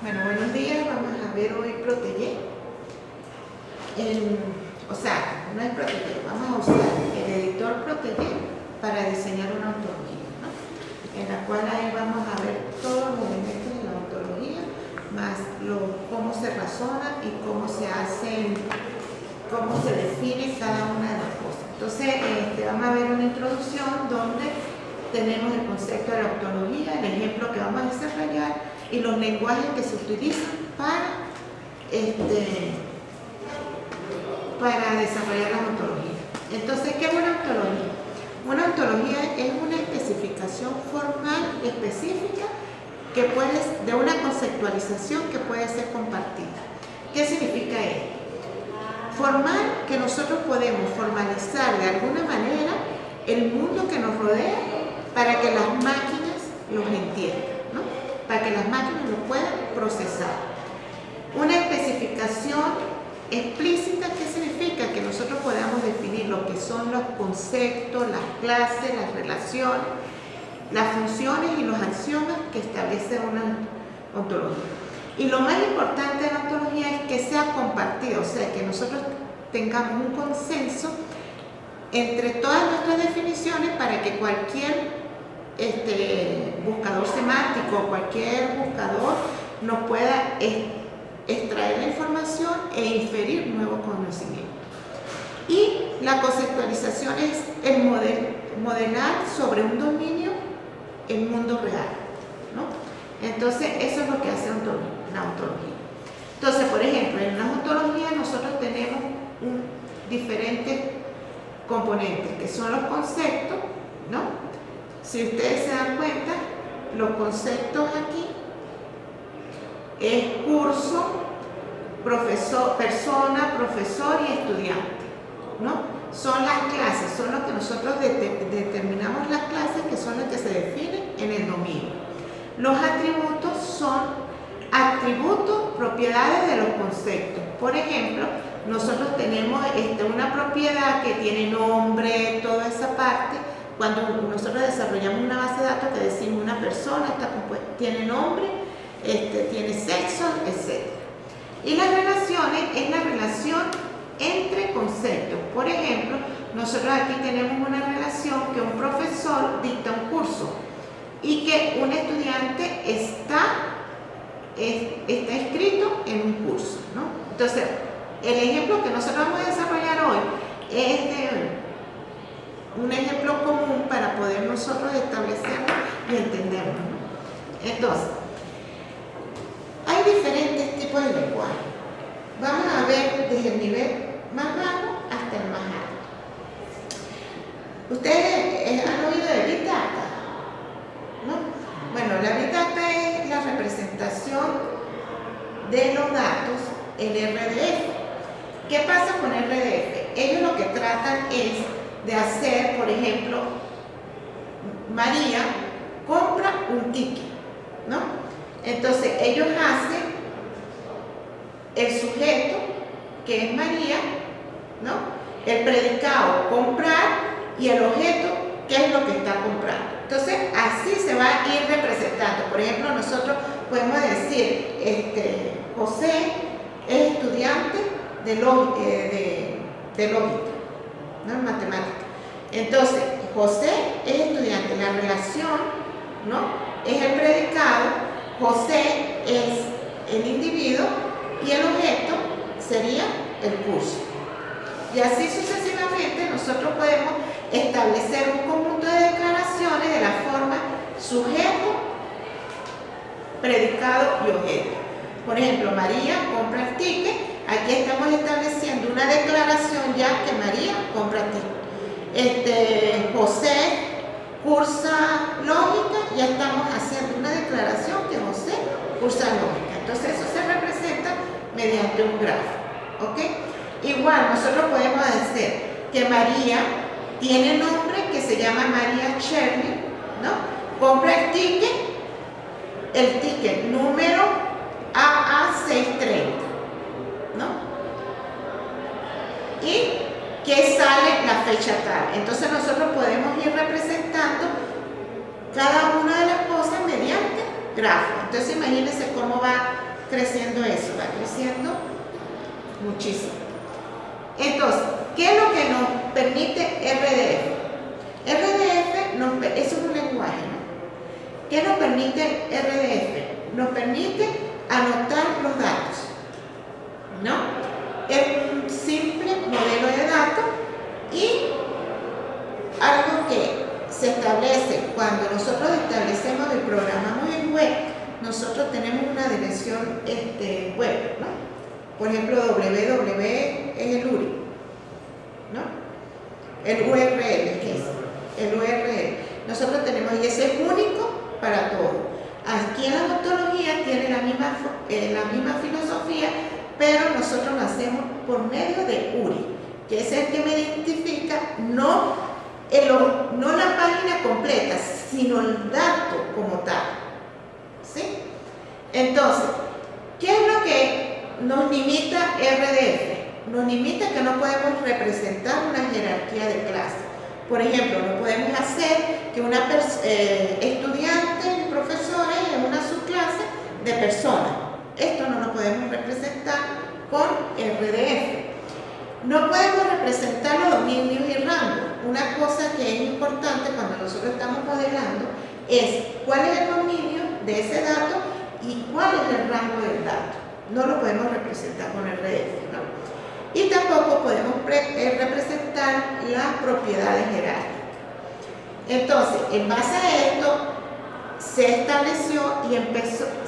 Bueno, buenos días. Vamos a ver hoy Protege. No es Protege, vamos a usar el editor Protege para diseñar una ontología, ¿no? En la cual ahí vamos a ver todos los elementos de la ontología, más cómo se razona y cómo se hacen, cómo se define cada una de las cosas. Entonces, vamos a ver una introducción donde tenemos el concepto de la ontología, el ejemplo que vamos a desarrollar y los lenguajes que se utilizan para desarrollar las ontologías. Entonces, ¿qué es una ontología? Una ontología es una especificación formal específica de una conceptualización que puede ser compartida. ¿Qué significa esto? Formal, que nosotros podemos formalizar de alguna manera el mundo que nos rodea para que las máquinas los entiendan, ¿no? Para que las máquinas lo puedan procesar. Una especificación explícita, ¿qué significa? Que nosotros podamos definir lo que son los conceptos, las clases, las relaciones, las funciones y los axiomas que establece una ontología. Y lo más importante de la ontología es que sea compartida, o sea, que nosotros tengamos un consenso entre todas nuestras definiciones para que cualquier buscador semántico o cualquier buscador nos pueda extraer la información e inferir nuevos conocimientos. Y la conceptualización es el modelar sobre un dominio el mundo real, ¿no? Entonces, eso es lo que hace la ontología. Entonces, por ejemplo, en una ontología nosotros tenemos diferentes componentes, que son los conceptos, ¿no? Si ustedes se dan cuenta, los conceptos aquí es curso, profesor, persona, profesor y estudiante, ¿no? Son las clases, son lo que nosotros determinamos las clases, que son las que se definen en el dominio. Los atributos son atributos, propiedades de los conceptos. Por ejemplo, nosotros tenemos una propiedad que tiene nombre, toda esa parte. Cuando nosotros desarrollamos una base de datos que decimos una persona tiene nombre, tiene sexo, etc. Y las relaciones es la relación entre conceptos. Por ejemplo, nosotros aquí tenemos una relación que un profesor dicta un curso y que un estudiante está inscrito en un curso, ¿no? Entonces, el ejemplo que nosotros vamos a desarrollar hoy es un ejemplo común para poder nosotros establecerlo y entenderlo, ¿no? Entonces, hay diferentes tipos de lenguaje. Vamos a ver desde el nivel más bajo hasta el más alto. ¿Ustedes han oído de Big Data? ¿No? Bueno, la Big Data es la representación de los datos en RDF. ¿Qué pasa con RDF? Ellos lo que tratan es de hacer, por ejemplo, María compra un ticket, ¿no? Entonces ellos hacen el sujeto, que es María, ¿no? El predicado, comprar, y el objeto, que es lo que está comprando. Entonces así se va a ir representando. Por ejemplo, nosotros podemos decir, José es estudiante de lógica, ¿no? En matemática. Entonces, José es estudiante. La relación, ¿no? Es el predicado, José es el individuo y el objeto sería el curso. Y así sucesivamente nosotros podemos establecer un conjunto de declaraciones de la forma sujeto, predicado y objeto. Por ejemplo, María compra el ticket. Aquí estamos estableciendo una declaración ya que María compra ticket. José cursa lógica, ya estamos haciendo una declaración que José cursa lógica. Entonces eso se representa mediante un gráfico, ¿ok? Igual nosotros podemos decir que María tiene nombre, que se llama María Cherny, ¿no? Compra el ticket número AA630, ¿no? Y que sale la fecha tal. Entonces nosotros podemos ir representando cada una de las cosas mediante gráficos. Entonces imagínense cómo va creciendo eso, va creciendo muchísimo. Entonces, ¿qué es lo que nos permite RDF? RDF eso es un lenguaje, ¿no? ¿Qué nos permite RDF? Nos permite anotar los datos, ¿no? Es un simple modelo de datos y algo que se establece cuando nosotros establecemos y programamos en web. Nosotros tenemos una dirección web, ¿no? Por ejemplo, www es el URI, ¿no? El URL, ¿qué es? El URL. Nosotros tenemos, y ese es único para todo. Aquí en la ontología tiene la misma filosofía, pero nosotros lo hacemos por medio de URI, que es el que me identifica no la página completa, sino el dato como tal. ¿Sí? Entonces, ¿qué es lo que nos limita RDF? Nos limita que no podemos representar una jerarquía de clase. Por ejemplo, no podemos hacer que una estudiante y profesores en una subclase de personas. Esto no lo podemos representar con RDF. No podemos representar los dominios y rangos. Una cosa que es importante cuando nosotros estamos modelando es cuál es el dominio de ese dato y cuál es el rango del dato. No lo podemos representar con RDF, ¿no? Y tampoco podemos representar las propiedades jerárquicas. Entonces, en base a esto, se estableció y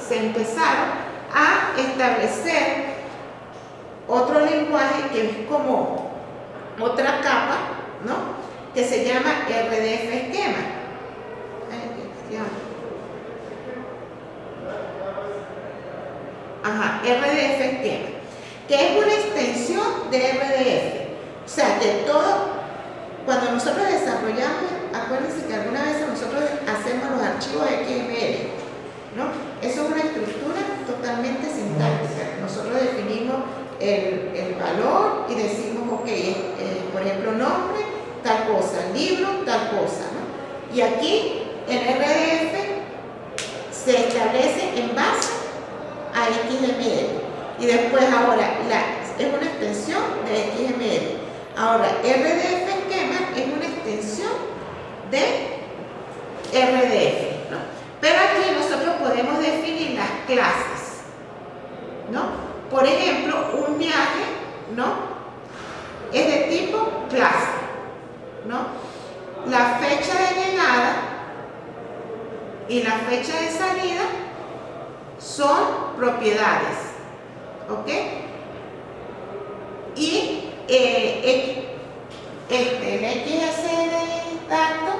se empezaron a establecer otro lenguaje que es como otra capa, ¿no? Que se llama RDF esquema. RDF esquema, que es una extensión de RDF. O sea, de todo, cuando nosotros desarrollamos, acuérdense que alguna vez nosotros hacemos los archivos XML, ¿no? Eso es una estructura totalmente sintáctica. Nosotros definimos el valor y decimos, ok, por ejemplo, nombre, tal cosa, libro, tal cosa, ¿no? Y aquí en RDF se establece en base a XML. Y después ahora es una extensión de XML. Ahora, RDF esquema es una extensión de RDF, ¿no? Pero aquí nosotros podemos definir las clases, ¿no? Por ejemplo, un viaje, ¿no? Es de tipo clase, ¿no? La fecha de llegada y la fecha de salida son propiedades, ¿ok? Y el XS de datos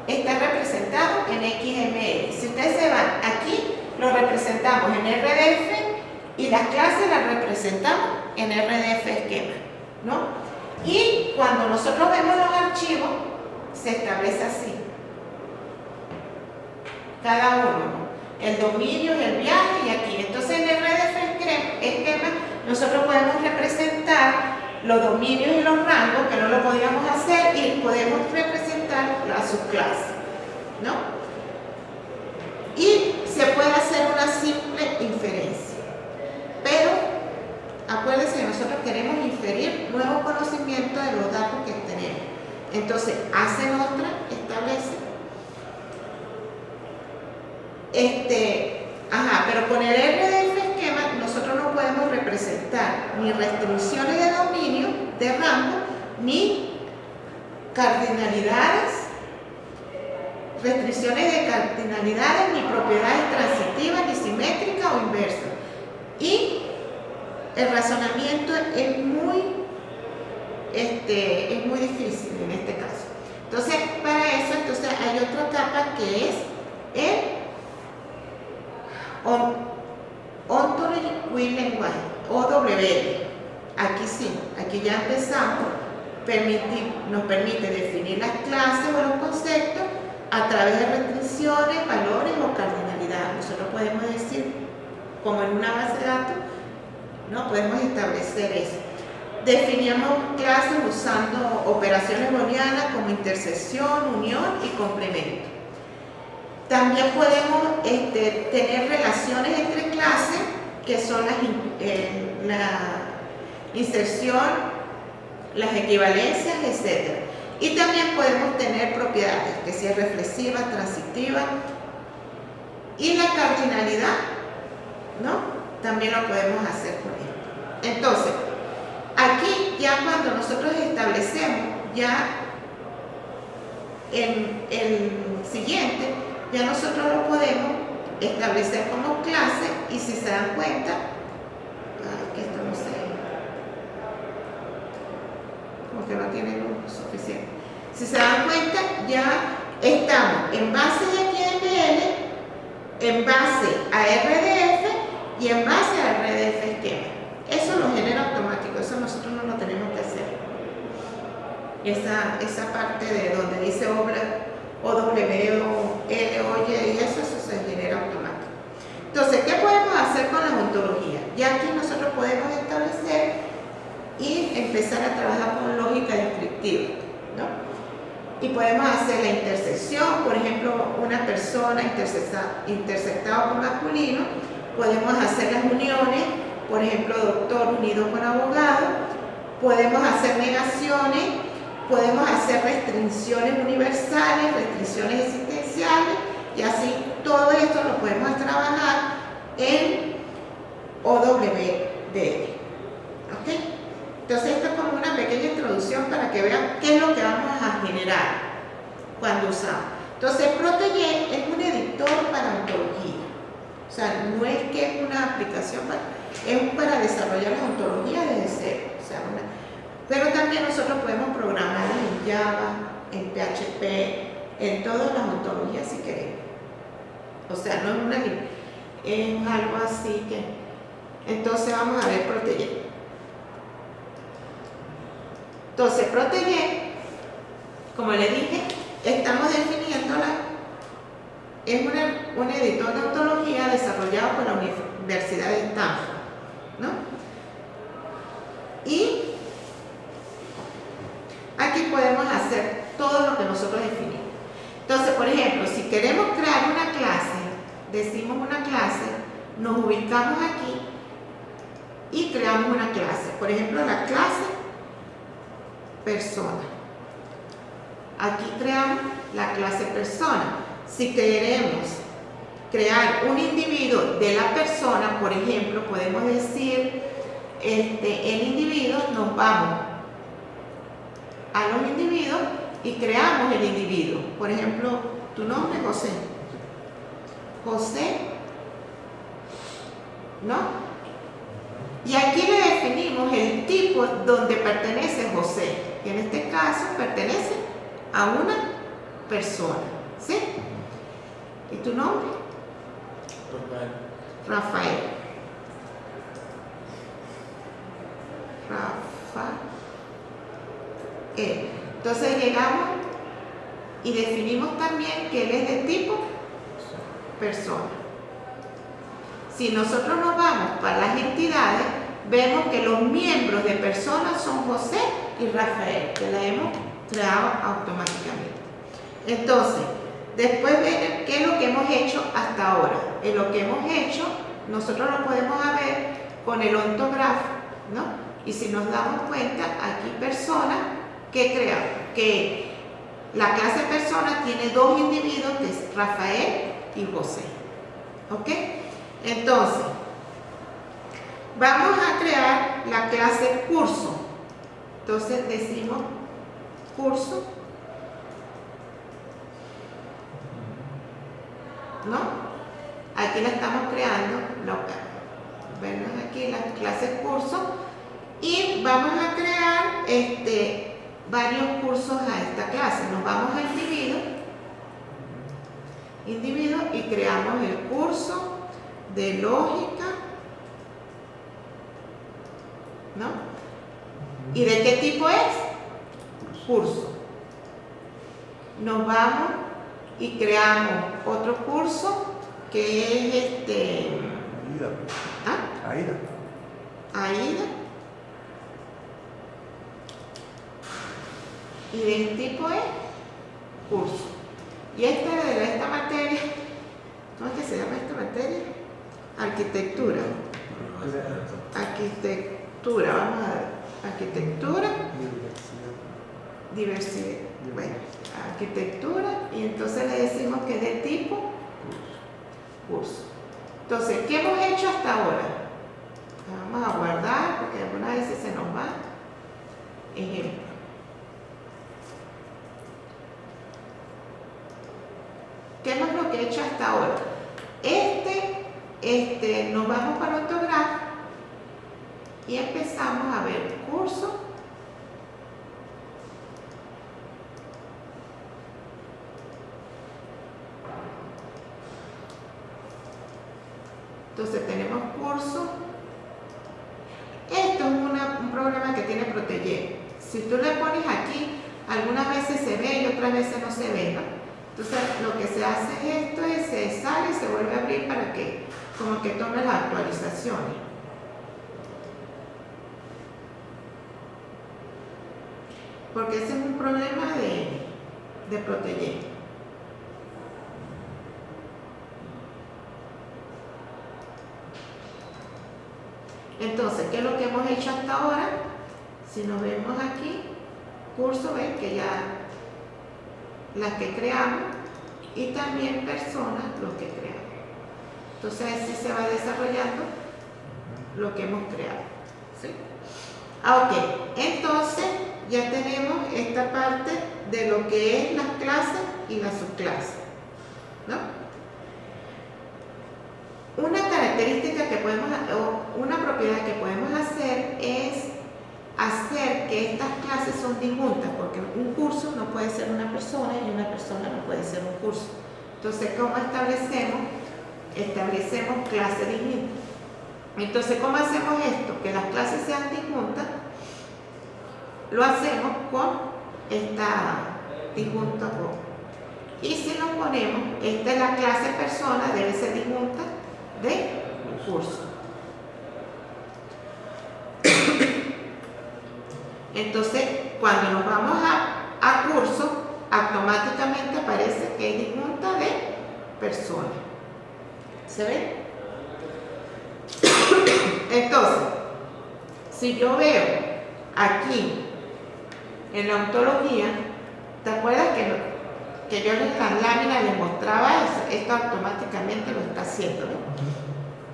está representado en XML. Si ustedes se van aquí, lo representamos en RDF y las clases las representamos en RDF esquema, ¿no? Y cuando nosotros vemos los archivos, se establece así. Cada uno. El dominio y el viaje y aquí. Entonces en RDF esquema nosotros podemos representar los dominios y los rangos, que no lo podíamos hacer, y podemos representar la subclase, ¿no? Y se puede hacer una simple inferencia. Pero acuérdense que nosotros queremos inferir nuevo conocimiento de los datos que tenemos. Entonces hacen otra, establecen. Pero con el RDF esquema nosotros no podemos representar ni restricciones de dominio, de rango, ni cardinalidades, restricciones de cardinalidades, ni propiedades transitivas, ni simétricas o inversas. Y el razonamiento es muy difícil en este caso. Entonces, para eso, hay otra capa que es el Ontology with Language, OWL. Aquí sí, aquí ya empezamos, nos permite definir las clases o los conceptos a través de restricciones, valores o cardinalidades. Nosotros podemos decir, como en una base de datos, ¿no? Podemos establecer eso. Definimos clases usando operaciones booleanas como intersección, unión y complemento. También podemos tener relaciones entre clases que son la inserción, las equivalencias, etc. Y también podemos tener propiedades, que si es reflexiva, transitiva, y la cardinalidad, ¿no? También lo podemos hacer con esto. Entonces, aquí ya cuando nosotros establecemos ya el siguiente, ya nosotros lo podemos establecer como clase, y si se dan cuenta, que esto no sé, como que no tiene luz suficiente. Si se dan cuenta, ya estamos en base de XML, en base a RDF y en base a RDF esquema. Eso lo genera automático, eso nosotros no lo tenemos que hacer. Esa parte de donde dice obra, OW, L, oye, y eso se genera automático. Entonces, ¿qué podemos hacer con las ontologías? Ya aquí nosotros podemos establecer y empezar a trabajar con lógica descriptiva, ¿no? Y podemos hacer la intersección, por ejemplo, una persona intersectada con masculino, podemos hacer las uniones, por ejemplo, doctor unido con abogado, podemos hacer negaciones, podemos hacer restricciones universales, restricciones existenciales, y así todo esto lo podemos trabajar en OWDL. ¿Ok? Entonces esto es como una pequeña introducción para que vean qué es lo que vamos a generar cuando usamos. Entonces Protege es un editor para ontología. O sea, no es que es una aplicación, es para desarrollar las ontologías desde cero. O sea, pero también nosotros podemos programar en Java, en PHP, en todas las ontologías si queremos. O sea, no es algo así que... Entonces vamos a ver Protege. Entonces Protege, como le dije, estamos definiéndola, es un editor de ontología desarrollado por la Universidad de Stanford, ¿no? Y aquí podemos hacer todo lo que nosotros definimos. Entonces, por ejemplo, si queremos crear una clase, decimos una clase, nos ubicamos aquí y creamos una clase. Por ejemplo, la clase persona. Aquí creamos la clase persona. Si queremos crear un individuo de la persona, por ejemplo, podemos decir el individuo, nos vamos a los individuos y creamos el individuo. Por ejemplo, tu nombre es José. José, ¿no? Y aquí le definimos el tipo donde pertenece José, que en este caso pertenece a una persona, ¿sí? ¿Y tu nombre? Rafael. Entonces llegamos y definimos también que él es de tipo persona. Si nosotros nos vamos para las entidades, vemos que los miembros de personas son José y Rafael, que la hemos creado automáticamente. Entonces, después ver qué es lo que hemos hecho hasta ahora. En lo que hemos hecho, nosotros lo podemos ver con el ontografo, ¿no? Y si nos damos cuenta, aquí persona, ¿qué creamos? Que la clase persona tiene dos individuos, que es Rafael y José. ¿Ok? Entonces, vamos a crear la clase curso. Entonces decimos curso, ¿no? Aquí la estamos creando, vemos aquí la clase curso, y vamos a crear varios cursos a esta clase. Nos vamos a individuo y creamos el curso de lógica, ¿no? ¿Y de qué tipo es? Curso. Nos vamos y creamos otro curso que es Aida. Aida. Y del tipo es curso. Y esta materia, ¿cómo es que se llama esta materia? Arquitectura. arquitectura, vamos a ver, arquitectura, diversidad, bueno, arquitectura, y entonces le decimos que es de tipo curso. Entonces, ¿qué hemos hecho hasta ahora? Vamos a guardar porque algunas veces se nos va. Ejemplo. ¿Qué es lo que he hecho hasta ahora? Nos vamos para ortografía y empezamos a ver curso. Entonces tenemos curso. Esto es un problema que tiene Protégé. Si tú le pones aquí, algunas veces se ve y otras veces no se ve, ¿no? Entonces lo que se hace es esto, se sale y se vuelve a abrir para que como que tome las actualizaciones. Porque ese es un problema de Protégé. Entonces, ¿qué es lo que hemos hecho hasta ahora? Si nos vemos aquí, curso, ven que ya las que creamos y también personas los que creamos. Entonces, así se va desarrollando lo que hemos creado. ¿Sí? Ok, entonces ya tenemos esta parte de lo que es las clases y las subclases, ¿no? Una característica que podemos, o una propiedad que podemos hacer es hacer que estas clases son disjuntas, porque un curso no puede ser una persona y una persona no puede ser un curso. Entonces, ¿cómo establecemos? Establecemos clases disjuntas. Entonces, ¿cómo hacemos esto? Que las clases sean disjuntas. Lo hacemos con esta disjunta con. Y si nos ponemos, esta es la clase persona, debe ser disjunta de curso. Entonces, cuando nos vamos a curso, automáticamente aparece que es disjunta de persona. ¿Se ve? Entonces, si yo veo aquí en la ontología, ¿te acuerdas que yo en las láminas les mostraba eso? Esto automáticamente lo está haciendo, ¿no?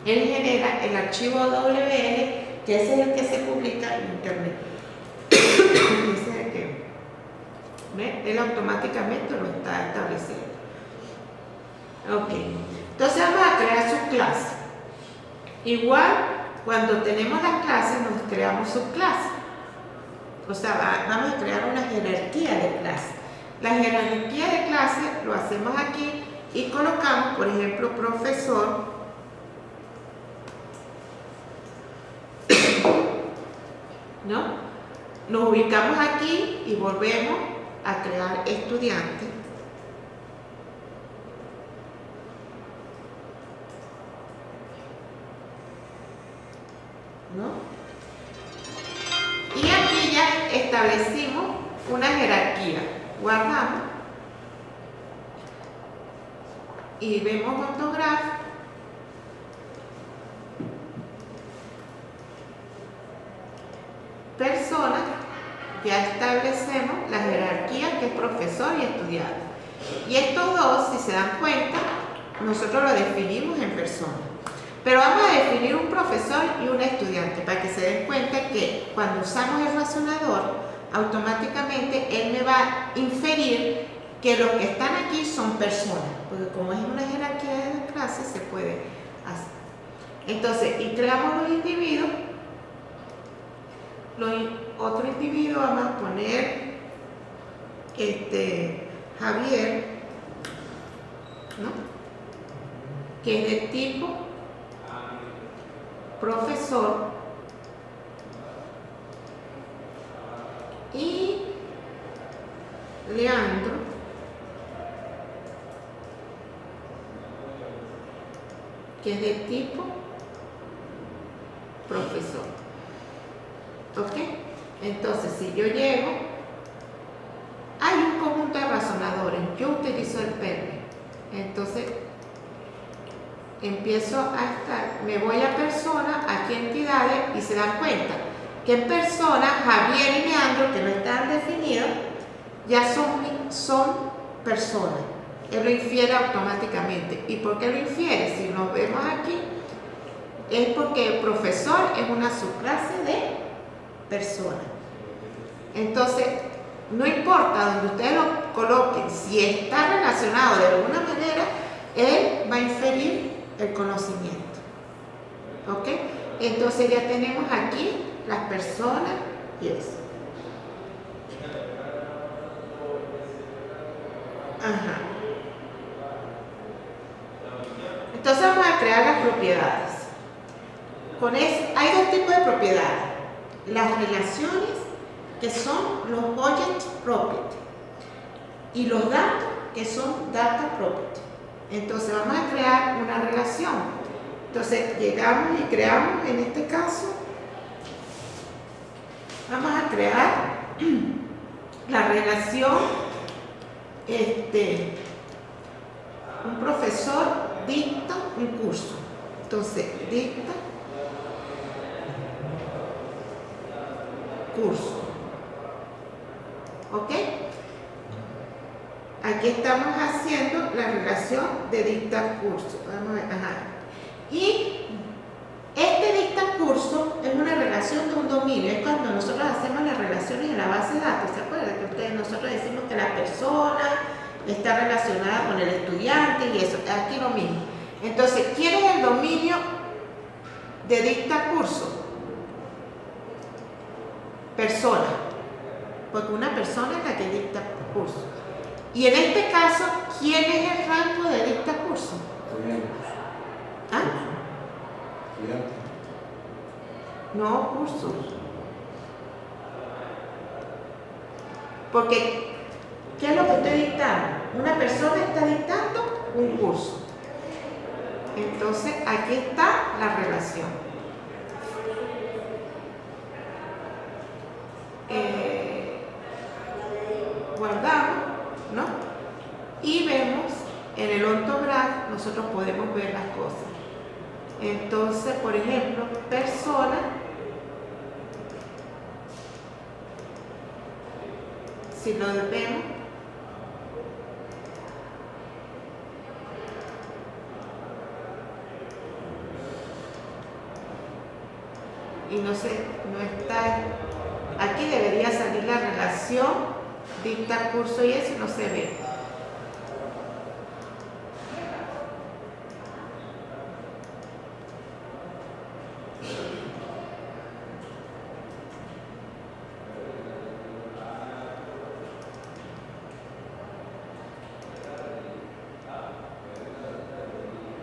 Él genera el archivo WL, que ese es el que se publica en internet. Ese es el que, ¿ve? Él automáticamente lo está estableciendo. Ok, entonces vamos a crear subclases. Igual, cuando tenemos las clases, nos creamos subclases. O sea, vamos a crear una jerarquía de clases. La jerarquía de clases lo hacemos aquí y colocamos, por ejemplo, profesor, ¿no? Nos ubicamos aquí y volvemos a crear estudiante. ¿No? Y aquí ya establecimos una jerarquía. Guardamos y vemos ortografía. Personas, ya establecemos la jerarquía que es profesor y estudiante. Y estos dos, si se dan cuenta, nosotros lo definimos en persona. Pero vamos a definir un profesor y un estudiante para que se den cuenta que cuando usamos el razonador, automáticamente él me va a inferir que los que están aquí son personas, porque como es una jerarquía de clases se puede hacer. Entonces, y creamos los individuos. Otro individuo vamos a poner Javier, ¿no? Que es de tipo profesor, y Leandro que es de tipo profesor. ¿Ok? Entonces, si yo llego, hay un conjunto de razonadores, yo utilizo el PERME. Entonces, empiezo a estar, me voy a persona, aquí aquí entidades y se dan cuenta que en personas, Javier y Leandro, que no están definidos, ya son personas. Él lo infiere automáticamente. ¿Y por qué lo infiere? Si nos vemos aquí, es porque el profesor es una subclase de persona. Entonces, no importa donde ustedes lo coloquen, si está relacionado de alguna manera, él va a inferir el conocimiento. ¿Ok? Entonces ya tenemos aquí las personas y eso. Ajá. Entonces vamos a crear las propiedades. Hay dos tipos de propiedades. Las relaciones, que son los object property, y los datos, que son data property. Entonces vamos a crear una relación. Entonces llegamos y creamos, en este caso, vamos a crear la relación, un profesor dicta un curso. Entonces, dicta curso. ¿Ok? Aquí estamos haciendo la relación de dicta curso. Vamos a ver, ajá. Y este dicta curso es una relación de un dominio. Es cuando nosotros hacemos las relaciones en la base de datos. ¿Se acuerdan que nosotros decimos que la persona está relacionada con el estudiante y eso? Aquí lo mismo. Entonces, ¿quién es el dominio de dicta curso? Persona. Porque una persona es la que dicta curso. Y en este caso, ¿quién es el rango de dicta curso? ¿Ah? No, cursos. Porque, ¿qué es lo que estoy dictando? Una persona está dictando un curso. Entonces, aquí está la relación. Guardamos, ¿no? Y vemos en el ontograph, nosotros podemos ver las cosas. Entonces, por ejemplo, persona, si lo vemos, y no está, aquí debería salir la relación dicta curso y eso no se ve.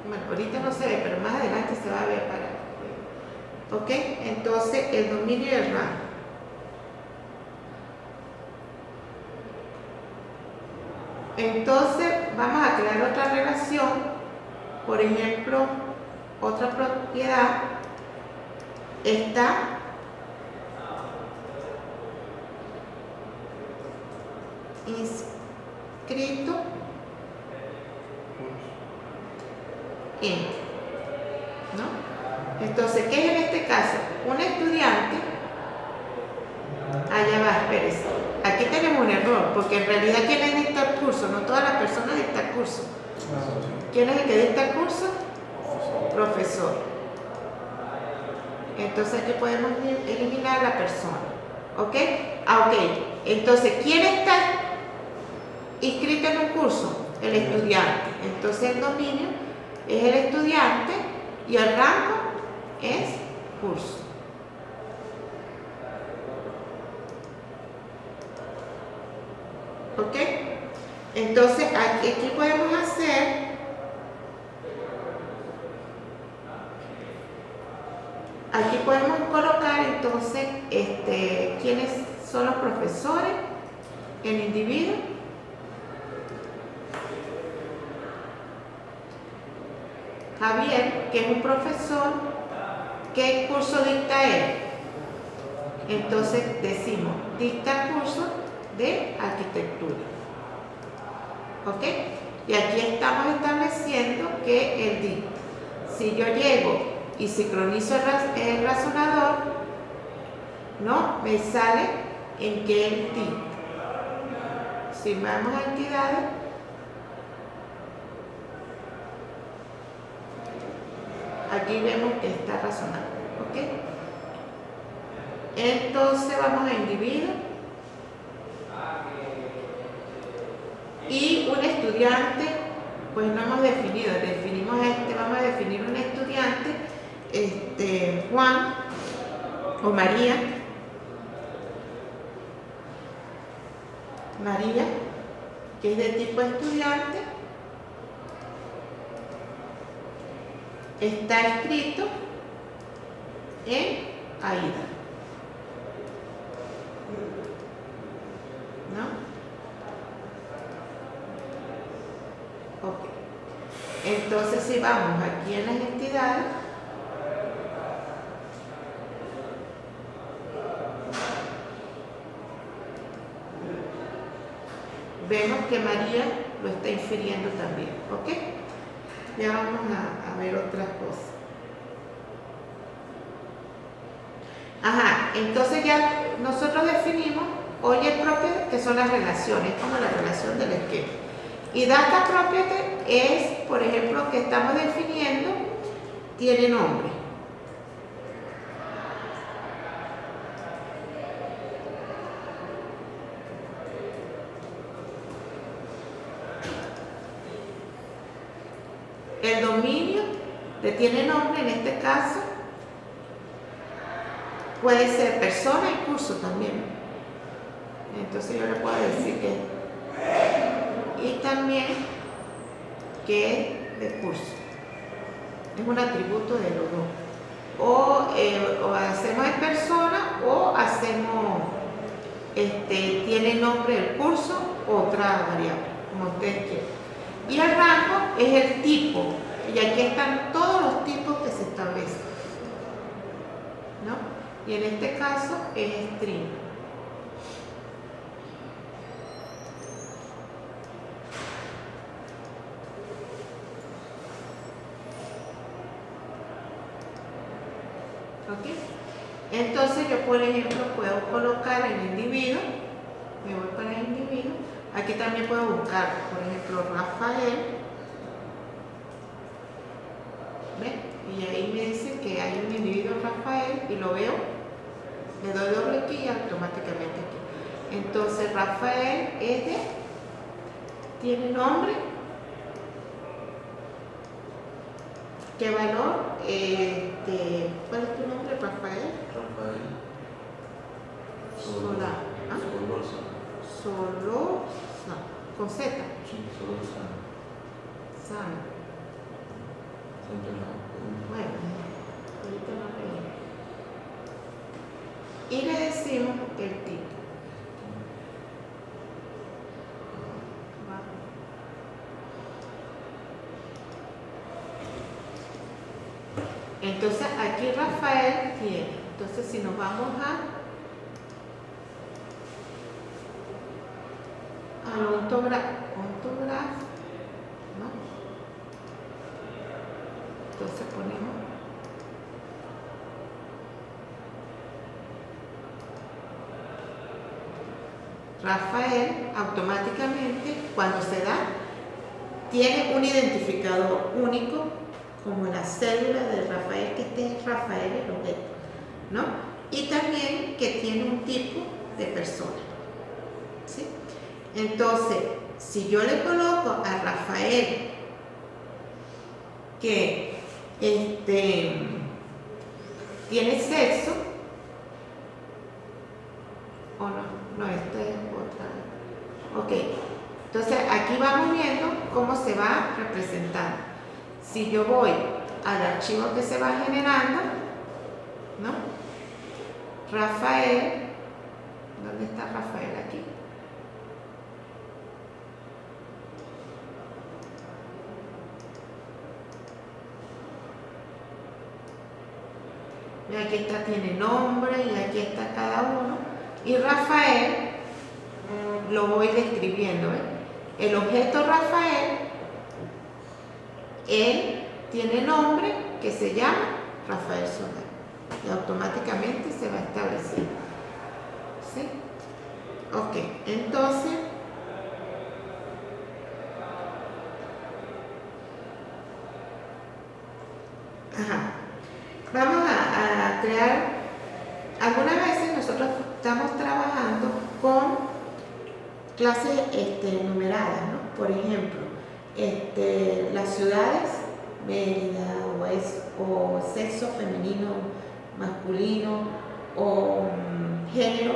Bueno, ahorita no se ve, pero más adelante se va a ver para. ¿Ok? Entonces, el dominio y el rango. Entonces, vamos a crear otra relación. Por ejemplo, otra propiedad está inscrito en, ¿no? Entonces, ¿qué es en este caso? Un estudiante, allá va, espérese. Aquí tenemos un error, porque en realidad ¿quién es dicta el curso? No todas las personas dictan curso. ¿Quién es el que dicta el curso? Profesor. Entonces aquí podemos eliminar la persona. ¿Ok? Ah, ok. Entonces, ¿quién está inscrito en un curso? El estudiante. Entonces el dominio es el estudiante y el rango es curso. ¿Ok? Entonces aquí podemos hacer colocar entonces quiénes son los profesores, el individuo, Javier, que es un profesor. ¿Qué curso dicta él? Entonces decimos dicta curso de arquitectura. ¿Ok? Y aquí estamos estableciendo que él dicta. Si yo llego y sincronizo el razonador, ¿no? Me sale en qué entidad. Si vamos a entidades, aquí vemos que está razonando, ¿ok? Entonces vamos a individuo y un estudiante, pues no hemos definido, vamos a definir un estudiante, Juan o María, que es de tipo estudiante, está escrito en AIDA, ¿no? Ok. Entonces, si vamos aquí en las entidades, vemos que María lo está infiriendo también, ¿ok? Ya vamos a ver otras cosas. Ajá, entonces ya nosotros definimos Object Property, que son las relaciones, como la relación del esquema. Y Data Property es, por ejemplo, que estamos definiendo, tiene nombre. El dominio le tiene nombre, en este caso puede ser persona y curso también. Entonces yo le puedo decir que, y también que es de curso, es un atributo de los dos. O hacemos en persona o hacemos, tiene nombre el curso, otra variable, como ustedes quieran. Y el rango es el tipo, y aquí están todos los tipos que se establecen, ¿no? Y en este caso es string. ¿Ok? Entonces yo, por ejemplo, puedo colocar el individuo, me voy para el individuo. Aquí también puedo buscar, por ejemplo, Rafael. ¿Ven? Y ahí me dice que hay un individuo Rafael y lo veo. Le doy doble clic y automáticamente aquí. Entonces Rafael tiene nombre. ¿Qué valor? ¿Cuál es tu nombre, Rafael? Rafael Sola. ¿Ah? Solo. Con Z. Sí, solo San. Bueno, ahorita no leí. Y le decimos el tipo. Entonces aquí Rafael tiene. Entonces si nos vamos al ontograph, ¿no? Entonces ponemos Rafael, automáticamente cuando se da tiene un identificador único como la célula de Rafael, que este es Rafael el objeto, ¿no? Y también que tiene un tipo de persona, ¿sí? Entonces, si yo le coloco a Rafael que tiene sexo, o no, esta es otra. Ok, entonces aquí vamos viendo cómo se va representando. Si yo voy al archivo que se va generando, ¿no? Rafael, ¿dónde está Rafael aquí? Y aquí está, tiene nombre y aquí está cada uno. Y Rafael lo voy describiendo, ¿eh? El objeto Rafael, él tiene nombre que se llama Rafael Solar. Y automáticamente se va a establecer. ¿Sí? Ok, entonces vamos a crear. Algunas veces nosotros estamos trabajando con clases numeradas, ¿no? Por ejemplo, las ciudades, Mérida, o sexo femenino, masculino, o género,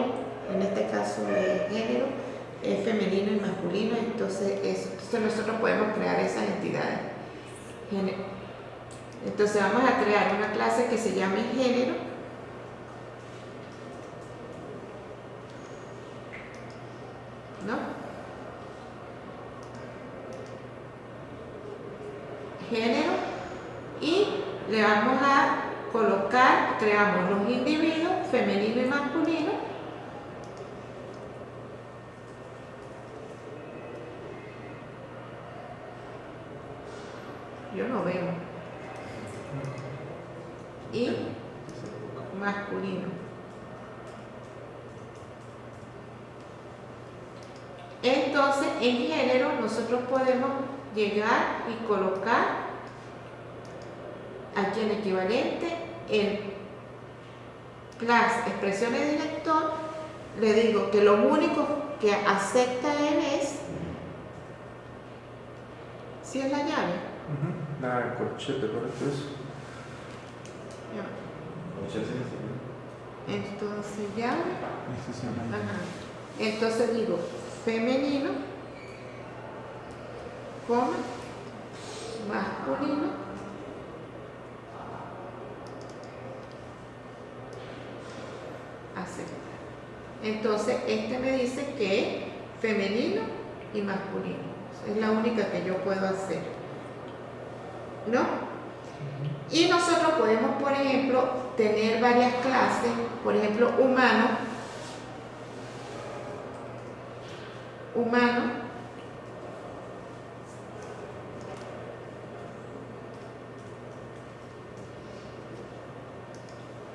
en este caso es género, femenino y masculino, entonces nosotros podemos crear esas entidades. Entonces vamos a crear una clase que se llame género. ¿No? Género, y le vamos a colocar, creamos los individuos femenino y masculino, yo no veo, y masculino. Entonces, en género nosotros podemos llegar y colocar aquí en equivalente en las expresiones de director. Le digo que lo único que acepta él es si es la llave. La corchete, correcto eso. Entonces llave. Entonces digo femenino, coma, masculino, acepta. Entonces me dice que es femenino y masculino. Es la única que yo puedo hacer, ¿no? Y nosotros podemos, por ejemplo, tener varias clases, por ejemplo, humano,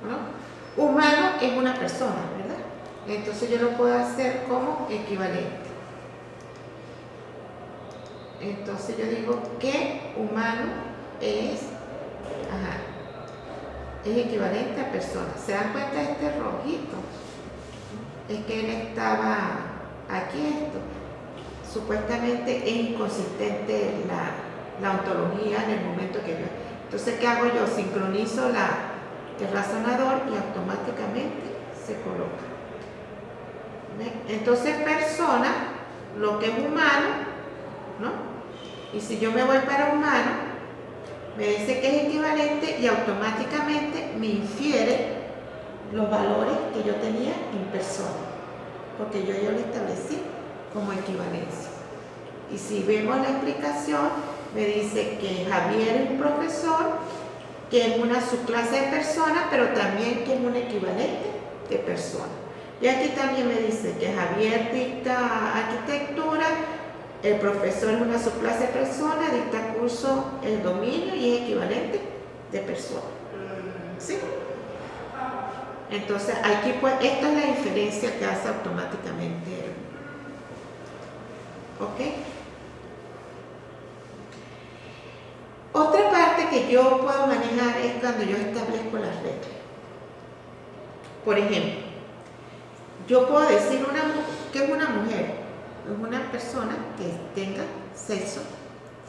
¿no? Humano es una persona, ¿verdad? Entonces yo lo puedo hacer como equivalente. Entonces yo digo que humano es equivalente a persona. ¿Se dan cuenta de este rojito? Es que él estaba aquí esto. Supuestamente es inconsistente la ontología en el momento que yo. Entonces, ¿qué hago yo? Sincronizo el razonador y automáticamente se coloca. ¿Ven? Entonces, persona, lo que es humano, ¿no? Y si yo me voy para humano, me dice que es equivalente y automáticamente me infiere los valores que yo tenía en persona, porque yo lo establecí como equivalencia. Y si vemos la explicación, me dice que Javier es un profesor, que es una subclase de persona, pero también que es un equivalente de persona. Y aquí también me dice que Javier dicta arquitectura, el profesor es una subclase de persona, dicta curso el dominio y es equivalente de persona. ¿Sí? Entonces, aquí pues, esta es la diferencia que hace automáticamente. ¿Ok? Otra parte que yo puedo manejar es cuando yo establezco las reglas. Por ejemplo, yo puedo decir que es una mujer, es una persona que tenga sexo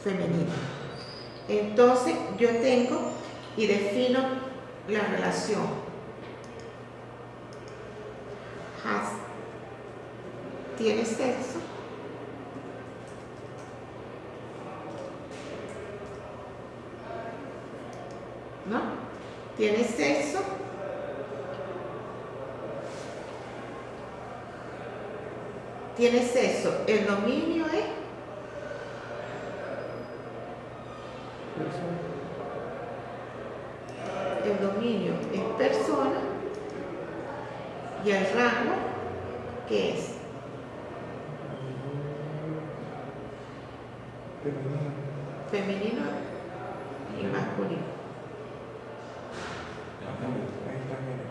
femenino. Entonces, yo tengo y defino la relación. Tiene sexo. ¿No? Tiene sexo. Tiene sexo. El dominio es persona. Y el rango, ¿qué es? Femenino y masculino. Ahí está, mire.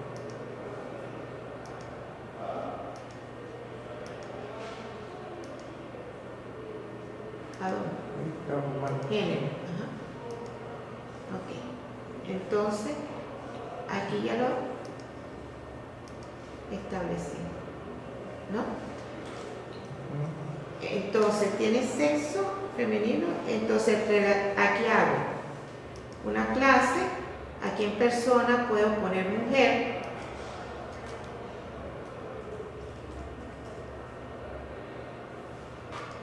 ¿A dónde? Ahí está, humano. Género. Ajá. Ok. Entonces, aquí ya lo establecí. ¿No? Entonces, tiene sexo femenino. Entonces, aquí hago una clase. Aquí en persona puedo poner mujer.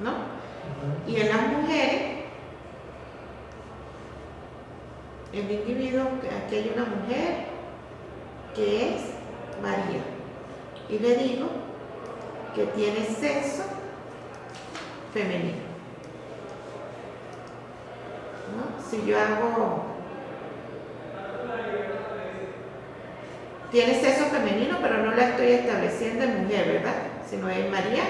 ¿No? Y en las mujeres, el individuo, aquí hay una mujer que es María. Y le digo que tiene sexo femenino. ¿No? Si yo hago... Tiene sexo femenino, pero no la estoy estableciendo en mujer, ¿verdad? Sino en María,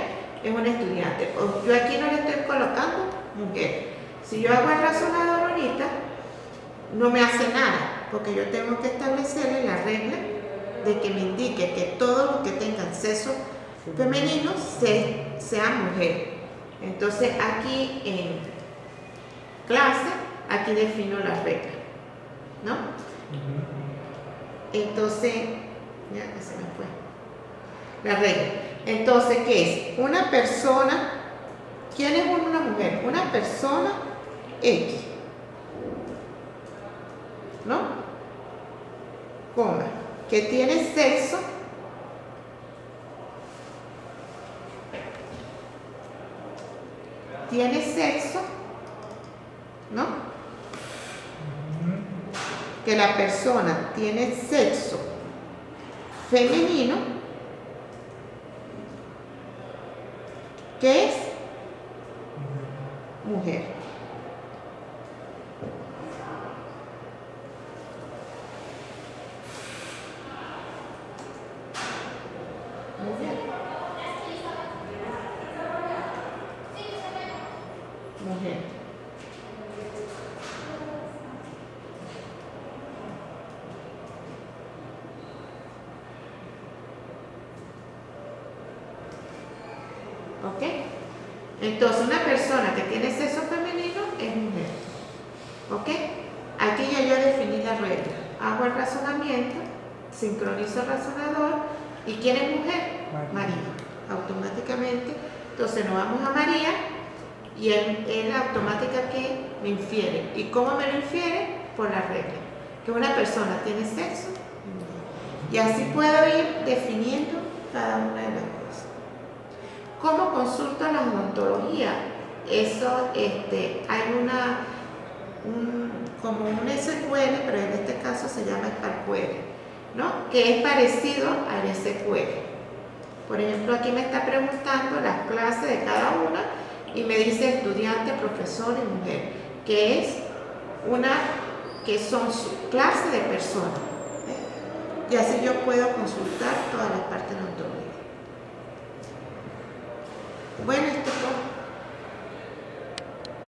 es una estudiante. O yo aquí no le estoy colocando mujer. Si yo hago el razonador ahorita, no me hace nada, porque yo tengo que establecerle la regla de que me indique que todos los que tengan sexo femenino sean mujeres. Entonces aquí en clase, aquí defino la regla, ¿no? Entonces, ya se me fue la regla. Entonces, ¿qué es? Una persona, ¿quién es una mujer? Una persona X, ¿no? Coma, que tiene sexo ¿no? Que la persona tiene sexo femenino, que es mujer. Mujer. ¿Ok? Entonces, una persona que tiene sexo femenino es mujer. ¿Ok? Aquí ya yo definí la regla. Hago el razonamiento, sincronizo el razonador. ¿Y quién es mujer? María. Automáticamente. Entonces, nos vamos a María y él automáticamente me infiere. ¿Y cómo me lo infiere? Por la regla. Que una persona tiene sexo. Y así puedo ir definiendo cada una de las cosas. ¿Cómo consulto la odontología? Eso, hay como un SQL, pero en este caso se llama SQL, ¿no? Que es parecido al SQL. Por ejemplo, aquí me está preguntando las clases de cada una y me dice estudiante, profesor y mujer, que son clases de personas. Y así yo puedo consultar todas las partes de la odontología. Bueno, esto es todo.